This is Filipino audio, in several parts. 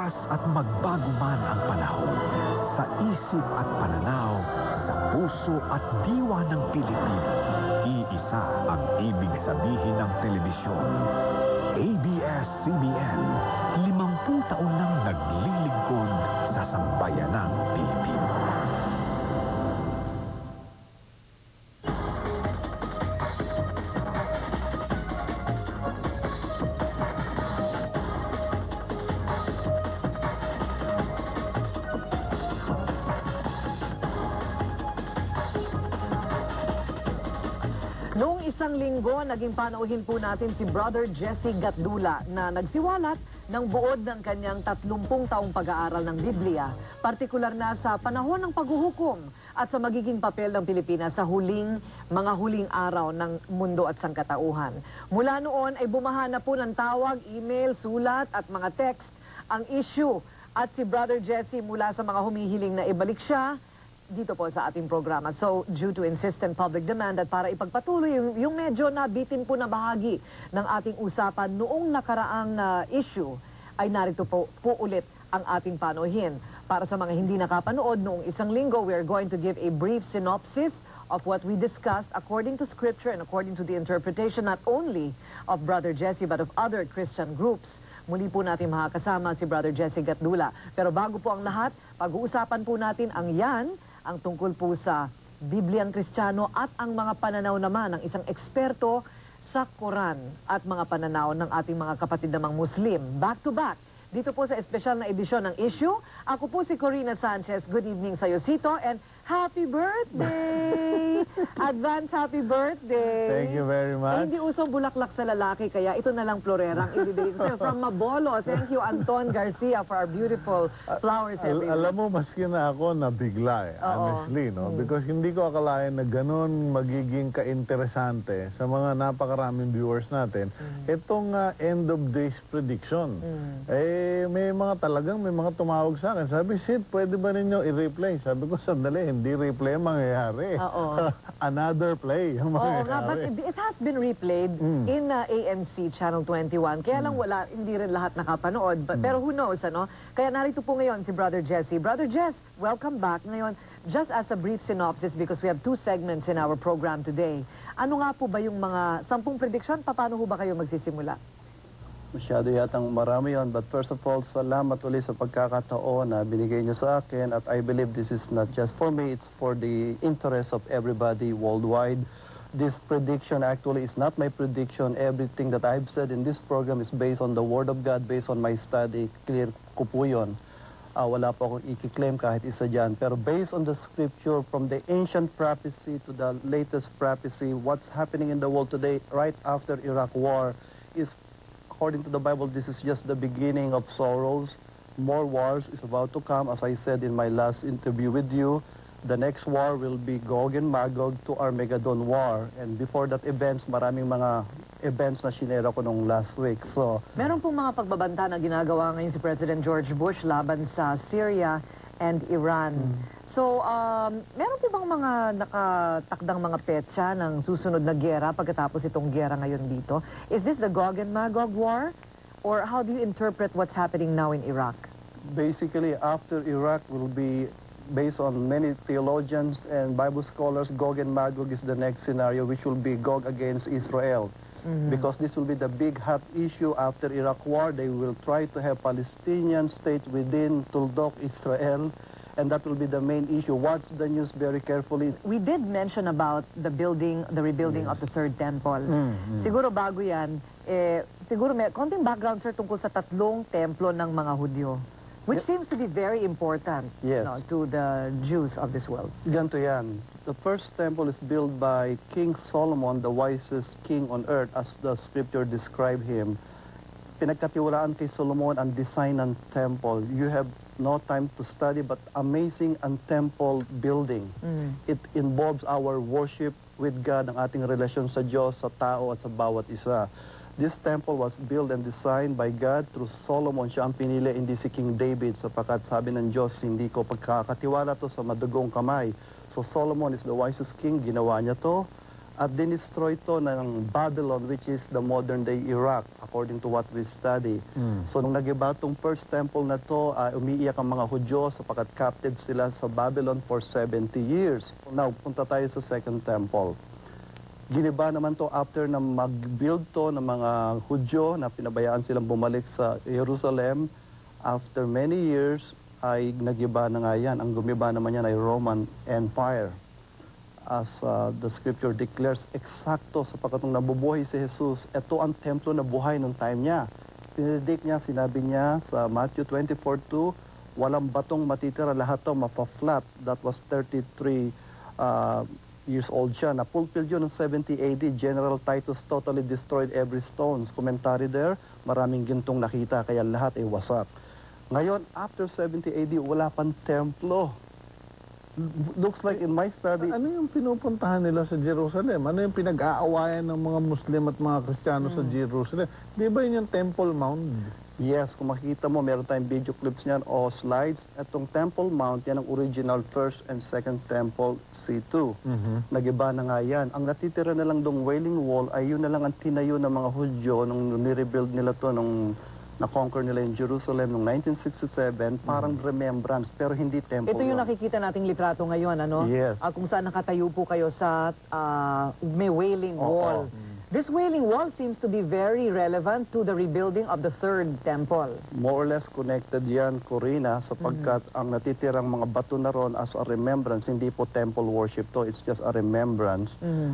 lumipas at magbago man ang panahon, sa isip at pananaw, sa puso at diwa ng Pilipino, iisa ang ibig sabihin ng telebisyon. ABS-CBN, 50 taon nang naglilingkod sa sambayanang Pilipino. Noong isang linggo, naging panauhin po natin si Brother Jesse Gatdula na nagsiwalat ng buod ng kanyang 30 taong pag-aaral ng Biblia, partikular na sa panahon ng paghuhukom at sa magiging papel ng Pilipinas sa mga huling araw ng mundo at sangkatauhan. Mula noon ay bumahana po ng tawag, email, sulat at mga text ang issue at si Brother Jesse mula sa mga humihiling na ibalik siya dito po sa ating programa. So, due to insistent public demand at para ipagpatuloy yung medyo nabitin po na bahagi ng ating usapan noong nakaraang issue, ay narito po ulit ang ating panuhin. Para sa mga hindi nakapanood noong isang linggo, we are going to give a brief synopsis of what we discussed according to Scripture and according to the interpretation not only of Brother Jesse but of other Christian groups. Muli po natin makakasama si Brother Jesse Gatdula. Pero bago po ang lahat, pag-uusapan po natin ang tungkol po sa Bibliang Kristiyano at ang mga pananaw naman ng isang eksperto sa Quran at mga pananaw ng ating mga kapatid namang Muslim. Back to back, dito po sa espesyal na edisyon ng issue. Ako po si Corina Sanchez. Good evening sa iyo, Sito, and happy birthday! Advance happy birthday! Thank you very much. Ay, hindi usong bulaklak sa lalaki, kaya ito na lang florerang ibibigay ko sa'yo. From Mabolo, thank you, Anton Garcia, for our beautiful flowers everywhere. Alam mo, maski na ako nabigla honestly, no? Because hindi ko akalain na ganun magiging ka-interesante sa mga napakaraming viewers natin. Itong end of days prediction. May mga tumawag sa akin. Sabi, Sid, pwede ba ninyo i-replay? Sabi ko, sandali, hindi replay ang mangyayari. Another play ang mangyayari. Oo nga, but it has been replayed in ANC Channel 21. Kaya lang hindi rin lahat nakapanood. Pero who knows, ano? Kaya narito po ngayon si Brother Jesse. Brother Jess, welcome back. Ngayon, just as a brief synopsis because we have 2 segments in our program today. Ano nga po ba yung mga 10 prediction? Paano ho ba kayo magsisimula? Masyado yatang marami yun. But first of all, salamat ulit sa pagkakataon na binigay niyo sa akin. At I believe this is not just for me, it's for the interest of everybody worldwide. This prediction actually is not my prediction. Everything that I've said in this program is based on the Word of God, based on my study. Clear ko po yun. Wala po akong i-claim kahit isa dyan. Pero based on the Scripture, from the ancient prophecy to the latest prophecy, what's happening in the world today, right after Iraq War, is according to the Bible, this is just the beginning of sorrows. More wars is about to come. As I said in my last interview with you, the next war will be Gog and Magog to Armageddon War. And before that events, maraming mga events na sinera ko nung last week. So, meron pong mga pagbabanta na ginagawa ngayon si President George Bush laban sa Syria and Iran. So, meron po bang mga nakatakdang mga petsa ng susunod na gera pagkatapos itong gera ngayon dito? Is this the Gog and Magog war? Or how do you interpret what's happening now in Iraq? Basically, after Iraq will be, based on many theologians and Bible scholars, Gog and Magog is the next scenario, which will be Gog against Israel. Because this will be the big hot issue after Iraq war. They will try to have Palestinian state within Tuldok, Israel. And that will be the main issue. Watch the news very carefully. We did mention about the rebuilding of the third temple. Siguro bago yan, siguro may konting background, sir, tungkol sa 3 templo ng mga Hudyo, which seems to be very important to the Jews of this world. Ganito yan. The first temple is built by King Solomon, the wisest king on earth, as the scripture described him. Pinagkatiwalaan kay Solomon ang design ng temple. You have no time to study, but amazing ang temple building. It involves our worship with God, ang ating relasyon sa Diyos, sa tao at sa bawat isa. This temple was built and designed by God through Solomon. Siya ang pinili, hindi si King David, sapagkat sabi ng Diyos, hindi ko pagkakatiwala to sa madugong kamay. So Solomon is the wisest king, ginawa niya to. At dinestroy ito ng Babylon, which is the modern-day Iraq, according to what we study. So, nung nagiba itong first temple na to, umiiyak ang mga Hudyo sapagkat captive sila sa Babylon for 70 years. Now, punta tayo sa second temple. Giniba naman to after na mag-build to ng mga Hudyo na pinabayaan silang bumalik sa Jerusalem. After many years, ay nagiba na nga yan. Ang gumiba naman yan ay Roman Empire. As the scripture declares, eksakto sapagkat nung nabubuhay si Jesus, ito ang templo na buhay ng time niya. Pinedict niya, sinabi niya sa Matthew 24:2, walang batong matitira, lahat to mapa-flat. That was 33 years old siya. Na-fulfill yun ng 70 AD. General Titus totally destroyed every stone. Commentary there, maraming gintong nakita, kaya lahat ay wasak. Ngayon, after 70 AD, wala pang templo. Looks like in my study... Ano yung pinupuntahan nila sa Jerusalem? Ano yung pinag-aawayan ng mga Muslim at mga Kristiyano sa Jerusalem? Di ba yun yung Temple Mount? Yes, kung makikita mo, meron tayong video clips niyan o slides. Itong Temple Mount, yan ang original first and second temple, C2. Nagiba na nga yan. Ang natitira na lang dong Wailing Wall ay yun na lang ang tinayo ng mga Hudyo nung nirebuild nila to nung na-conquer nila yung Jerusalem noong 1967, parang remembrance, pero hindi temple. Ito yung nakikita nating litrato ngayon, ano? Yes. Kung saan nakatayo po kayo sa may Wailing Wall. This Wailing Wall seems to be very relevant to the rebuilding of the third temple. More or less connected yan, Corina, sapagkat ang natitirang mga bato na ron as a remembrance, hindi po temple worship to, it's just a remembrance.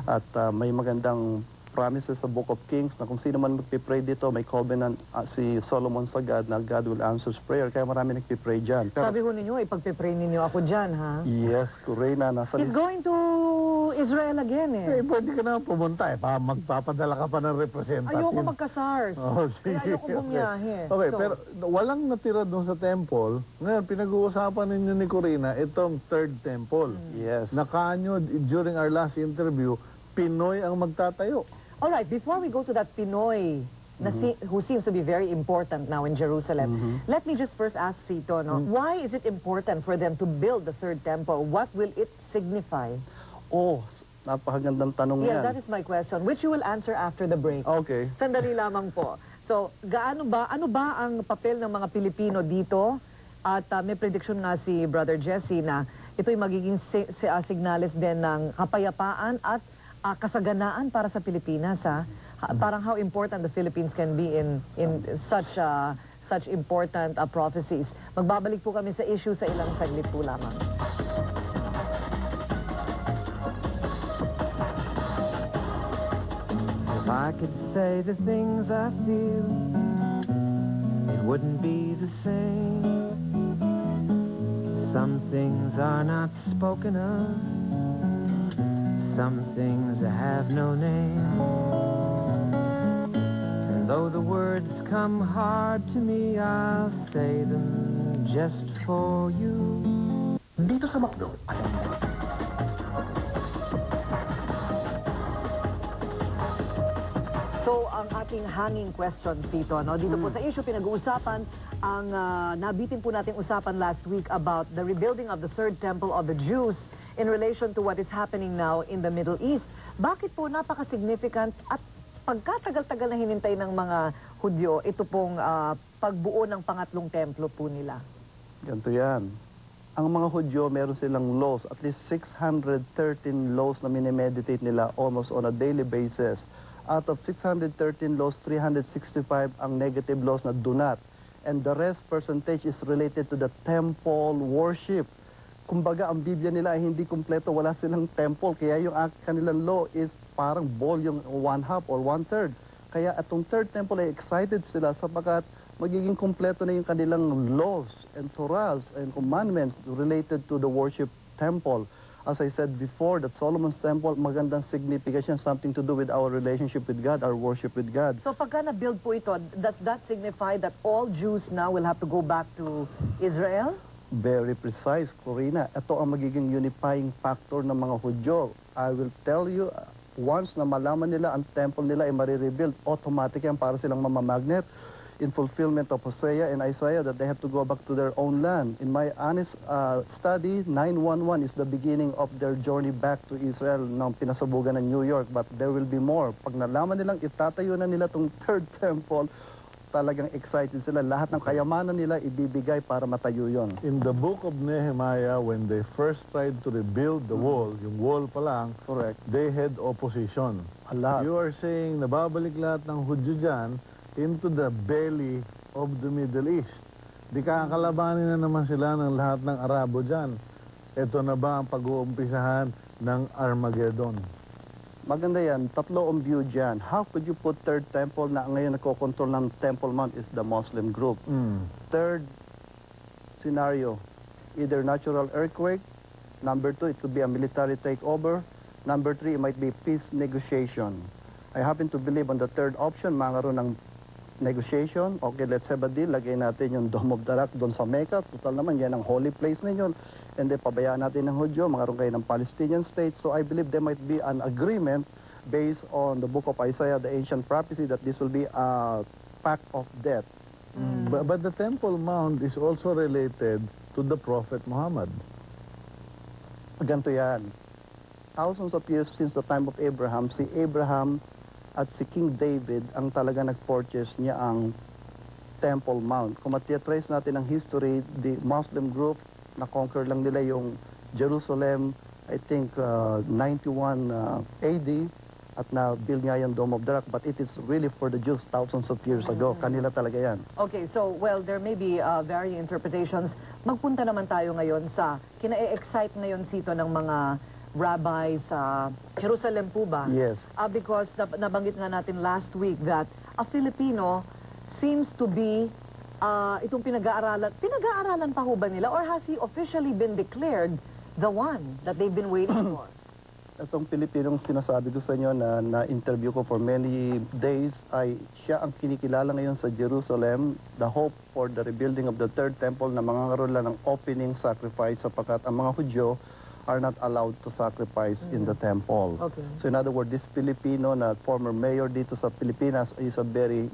At may magandang promises sa Book of Kings na kung sino man magpipray dito, may covenant si Solomon sa God na God will answer prayer. Kaya marami nagpipray dyan. Pero, Sabi ko ninyo, ipagpipray ninyo ako dyan, ha? yes, Corina, nasa... He's going to Israel again, eh. Pwede ka na pumunta magpapadala ka pa ng representative. Ayoko magka-SARS. Sige. Kaya ayoko bumiyahe. Okay, So, pero walang natira doon sa temple. Ngayon, pinag-uusapan ninyo ni Corina, itong third temple. Yes. Nakaanyo, during our last interview, Pinoy ang magtatayo. Alright, before we go to that Pinoy who seems to be very important now in Jerusalem, let me just first ask Sito, no? Why is it important for them to build the third temple? What will it signify? Oh, napakagandang tanong yan. That is my question, which you will answer after the break. Okay. Sandali lamang po. So, ano ba ang papel ng mga Pilipino dito? At may prediction nga si Brother Jesse na ito'y magiging signales din ng kapayapaan at kasaganaan para sa Pilipinas, ha? Parang how important the Philippines can be in such important prophecies. Magbabalik po kami sa issue sa ilang saglit po lamang. If I could say the things I feel, it wouldn't be the same. Some things are not spoken of. Some things have no name. And though the words come hard to me, I'll say them just for you. Dito sa McDo, alam mo. So, ang ating hanging question, Tito, no? Dito po sa issue, pinag-uusapan ang nabitin po nating usapan last week about the rebuilding of the third temple of the Jews in relation to what is happening now in the Middle East. Bakit po napaka-significant at pagkatagal-tagal na hinintay ng mga Hudyo, ito pong pagbuo ng pangatlong templo po nila? Ganito yan. Ang mga Hudyo, meron silang laws, at least 613 laws na minimeditate nila almost on a daily basis. Out of 613 laws, 365 ang negative laws na do not. And the rest percentage is related to the temple worship. Kumbaga, ang Biblia nila ay hindi kumpleto, wala silang temple. Kaya yung kanilang law is parang volume 1/2 or 1/3. Kaya atong third temple ay excited sila sapagkat magiging kumpleto na yung kanilang laws and Torahs and commandments related to the worship temple. As I said before, that Solomon's temple, magandang signification, something to do with our relationship with God, our worship with God. So, pagka na-build po ito, does that signify that all Jews now will have to go back to Israel? Very precise, Corina. Ito ang magiging unifying factor ng mga Hudyo. I will tell you, once na malaman nila ang temple nila ay marirebuild, automatic yan para silang mamamagnet. in fulfillment of Hosea and Isaiah that they have to go back to their own land. In my honest study, 911 is the beginning of their journey back to Israel nang pinasabugan ng New York. But there will be more. Pag nalaman nilang itatayo na nila itong third temple, talagang excited sila. Lahat ng kayamanan nila ibibigay para matayo yon. In the book of Nehemiah, when they first tried to rebuild the wall, yung wall pa lang, Correct. they had opposition. Lahat. You are saying, nababalik lahat ng Hudyo dyan into the belly of the Middle East. Di kakalabanin na naman sila ng lahat ng Arabo dyan. Ito na ba ang pag-uumpisahan ng Armageddon? Maganda yan. Tatlo ang view dyan. How could you put third temple na ngayon nagkocontrol ng Temple Mount is the Muslim group? Third scenario, either natural earthquake. Number 2, it could be a military takeover. Number 3, it might be peace negotiation. I happen to believe on the third option, magkaroon ng negotiation. Okay, let's have a deal. Lagay natin yung Dome of the Rock doon sa Mecca. Total naman, yan ang holy place ninyo. And then, pabayaan natin ng Hudyo. Magkaroon kayo ng Palestinian state. So, I believe there might be an agreement based on the book of Isaiah, the ancient prophecy, that this will be a pact of death. But the Temple Mount is also related to the Prophet Muhammad. Ganito yan. Thousands of years since the time of Abraham, si Abraham at si King David ang talaga nag-purchase niya ang Temple Mount. Kung matiatrace natin ang history, the Muslim group, na-conquer lang nila yung Jerusalem, I think 91 AD, at na-build nga yung Dome of the Rock, but it is really for the Jews thousands of years ago. Kanila talaga yan. Okay, so, well, there may be varying interpretations. Magpunta naman tayo ngayon sa kina-excite ngayon sito ng mga rabbi sa Jerusalem po ba? Yes. Because nabanggit nga natin last week that a Filipino seems to be itong pinag-aaralan pa ho ba nila, or has he officially been declared the one that they've been waiting for? Itong Pilipinong sinasabi ko sa inyo na na-interview ko for many days ay siya ang kinikilala ngayon sa Jerusalem, the hope for the rebuilding of the third temple na mangangaro lang ng opening sacrifice sapagkat ang mga Hudyo are not allowed to sacrifice in the temple. Okay. So in other words, this Filipino na former mayor dito sa Pilipinas is a very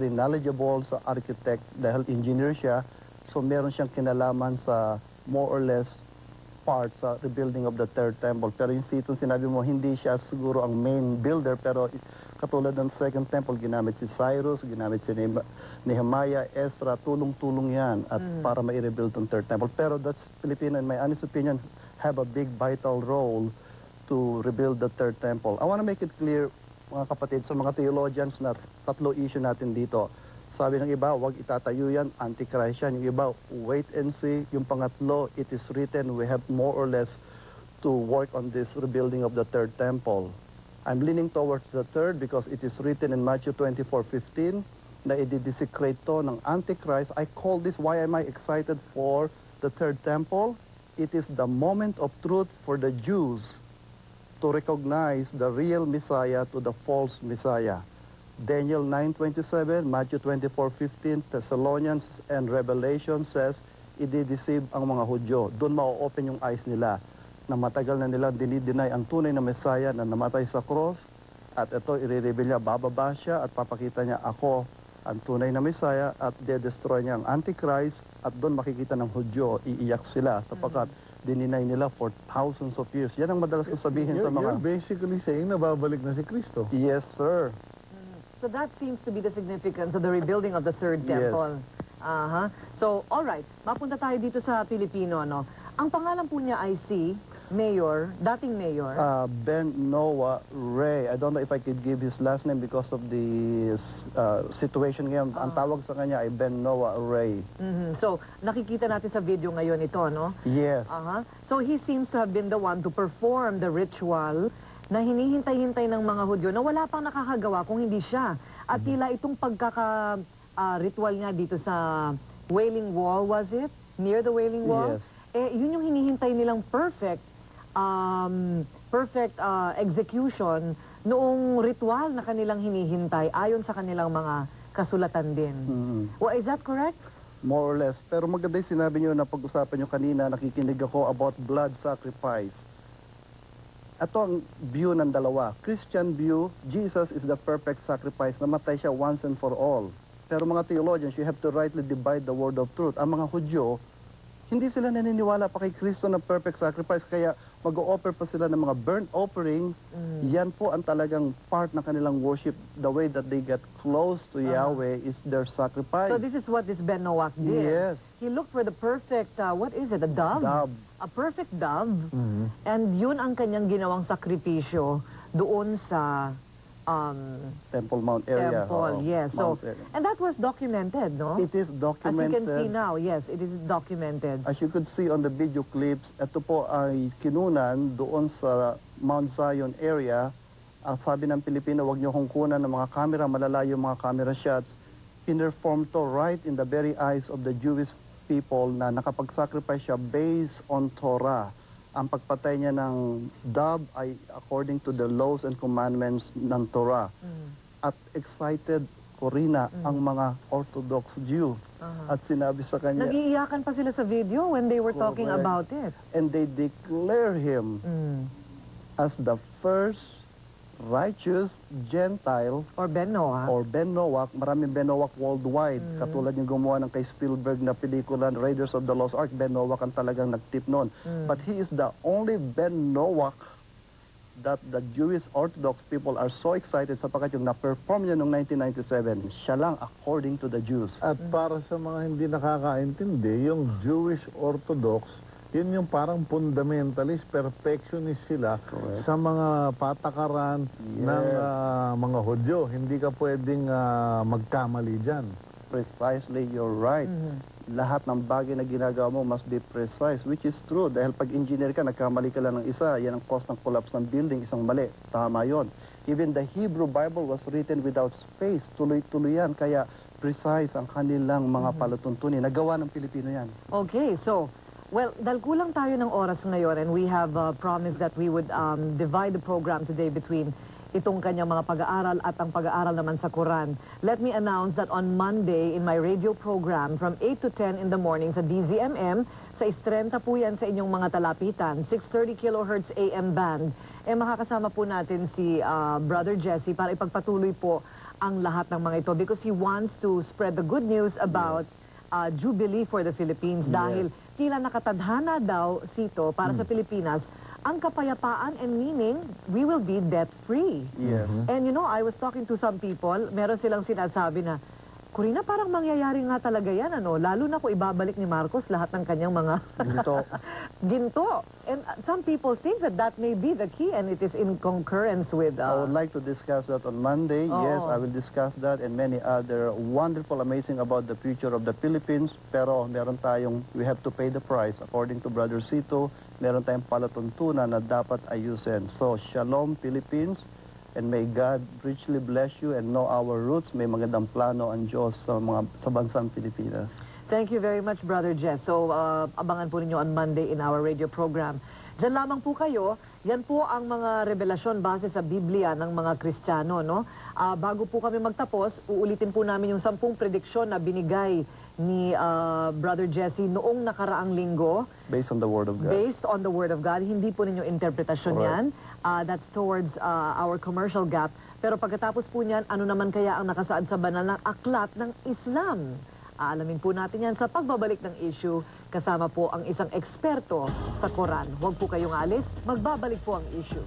knowledgeable sa architect dahil engineer siya. So meron siyang kinalaman sa more or less part sa rebuilding of the third temple. Pero yung sitong sinabi mo, hindi siya siguro ang main builder, pero katulad ng second temple, ginamit si Cyrus, ginamit si Nehemiah, Ezra, tulong-tulong yan at para ma-rebuild ang third temple. Pero that's Filipino, in my honest opinion, have a big vital role to rebuild the third temple. I want to make it clear, mga kapatid, sa mga theologians na tatlo issue natin dito. Sabi ng iba, wag itatayo yan, antichrist yan. Yung iba, wait and see. Yung pangatlo, it is written, we have more or less to work on this rebuilding of the third temple. I'm leaning towards the third because it is written in Matthew 24:15 na i-desecrate to ng antichrist. I call this, why am I excited for the third temple? It is the moment of truth for the Jews to recognize the real Messiah to the false Messiah. Daniel 9:27, Matthew 24:15, Thessalonians and Revelation says, i-deceive ang mga Hudyo. Doon ma-open yung eyes nila na matagal na nila dinideny ang tunay na Messiah na namatay sa cross. At ito, i-reveal niya, bababa siya at papakita niya, ako ang tunay na Messiah, at de-destroy niya ang Antichrist, at doon makikita ng Hudyo, iiyak sila sapagkat dininay nila for thousands of years. Yan ang madalas ko sabihin sa mga... You're basically saying na babalik na si Kristo. Yes, sir. So that seems to be the significance of the rebuilding of the third Yes. temple. So, all right, mapunta tayo dito sa Pilipino, no? Ang pangalan po niya ay si Mayor, dating Mayor. Ben Noah Ray. I don't know if I could give his last name because of the situation ngayon. Ang tawag sa kanya ay Ben Noah Ray. So, nakikita natin sa video ngayon ito, no? Yes. So, he seems to have been the one to perform the ritual na hinihintay-hintay ng mga Hudyo na wala pang nakakagawa kung hindi siya. At tila itong pagkaka-ritual niya dito sa Wailing Wall, was it? Near the Wailing Wall? Yes. Yun yung hinihintay nilang perfect execution noong ritual na kanilang hinihintay ayon sa kanilang mga kasulatan din. Well, is that correct? More or less. Pero maganda yung sinabi nyo na pag-usapan nyo kanina, nakikinig ako about blood sacrifice. Ito ang view ng dalawa. Christian view, Jesus is the perfect sacrifice. Namatay siya once and for all. Pero mga theologians, you have to rightly divide the word of truth. Ang mga Hudyo, hindi sila naniniwala pa kay Kristo na perfect sacrifice, kaya mag-o-offer pa sila ng mga burnt offering. Yan po ang talagang part ng kanilang worship. The way that they get close to Yahweh is their sacrifice. So this is what this Ben Noach did. Yes. He looked for the perfect, what is it, a dove? Dove. A perfect dove. And yun ang kanyang ginawang sakripisyo doon sa Temple Mount area. temple. Yes. So, Mount area. and that was documented, no? It is As you documented. can see now, yes, it is documented. As you could see on the video clips, ito po ay kinunan doon sa Mount Zion area. Ang sabi ng Pilipino, huwag niyo kong kunan ng mga camera, malalayo yung mga camera shots. Pinerform to right in the very eyes of the Jewish people na nakapag-sacrifice siya based on Torah. Ang pagpatay niya ng dove ay according to the laws and commandments ng Torah. At excited Corina ang mga Orthodox Jew. At sinabi sa kanya, Nag-iiyakan pa sila sa video when they were talking Correct. about it. and they declare him as the first righteous Gentile Or Ben Noach. or Ben Noach. Maraming Ben Noach worldwide. Katulad yung gumawa ng kay Spielberg na pelikula Raiders of the Lost Ark, Ben Noach ang talagang nagtip noon. But he is the only Ben Noach that the Jewish Orthodox people are so excited sapagkat yung na-perform niya noong 1997, siya lang according to the Jews. At para sa mga hindi nakakaintindi, yung Jewish Orthodox, yun yung parang fundamentalist, perfectionist sila sa mga patakaran ng mga Hudyo. Hindi ka pwedeng magkamali dyan. Precisely, you're right. Lahat ng bagay na ginagawa mo must be precise, which is true. Dahil pag engineer ka, nagkamali ka lang ng isa, yan ang cause ng collapse ng building, isang mali. Tama yon. Even the Hebrew Bible was written without space. Tuloy-tuloy yan. Kaya precise ang kanilang mga palatuntunin. Nagawa ng Pilipino yan. Okay, so, well, dahil kulang tayo ng oras ngayon and we have promised that we would divide the program today between itong kanyang mga pag-aaral at ang pag-aaral naman sa Quran. Let me announce that on Monday in my radio program from 8 to 10 in the morning sa DZMM, sa Istrenta po yan sa inyong mga talapitan, 630 kilohertz AM band, makakasama po natin si Brother Jesse para ipagpatuloy po ang lahat ng mga ito because he wants to spread the good news about Jubilee for the Philippines dahil tila nakatadhana daw sito para sa Pilipinas ang kapayapaan and meaning we will be debt-free. Yes. And you know, I was talking to some people, meron silang sinasabi na, Corina, parang mangyayari nga talaga yan, ano? Lalo na kung ibabalik ni Marcos lahat ng kanyang mga Ginto. ginto. And some people think that that may be the key and it is in concurrence with... I would like to discuss that on Monday. Yes, I will discuss that and many other wonderful, amazing about the future of the Philippines. Pero meron tayong, we have to pay the price. According to Brother Cito, meron tayong palatuntunan na dapat ayusin. So, Shalom Philippines, and may God richly bless you and know our roots. May magandang plano ang Diyos sa bansang Pilipinas. Thank you very much, Brother Jess. So, abangan po ninyo on Monday in our radio program. Diyan lamang po kayo. Yan po ang mga revelasyon base sa Biblia ng mga Kristiyano, no? Bago po kami magtapos, uulitin po namin yung 10 prediksyon na binigay ni Brother Jesse noong nakaraang linggo. Based on the Word of God. Based on the Word of God. Hindi po ninyo interpretasyon yan. That's towards our commercial gap. Pero pagkatapos po niyan, ano naman kaya ang nakasaad sa banal na aklat ng Islam? Aalamin po natin yan sa pagbabalik ng issue. Kasama po ang isang eksperto sa Quran. Huwag po kayong alis, magbabalik po ang issue.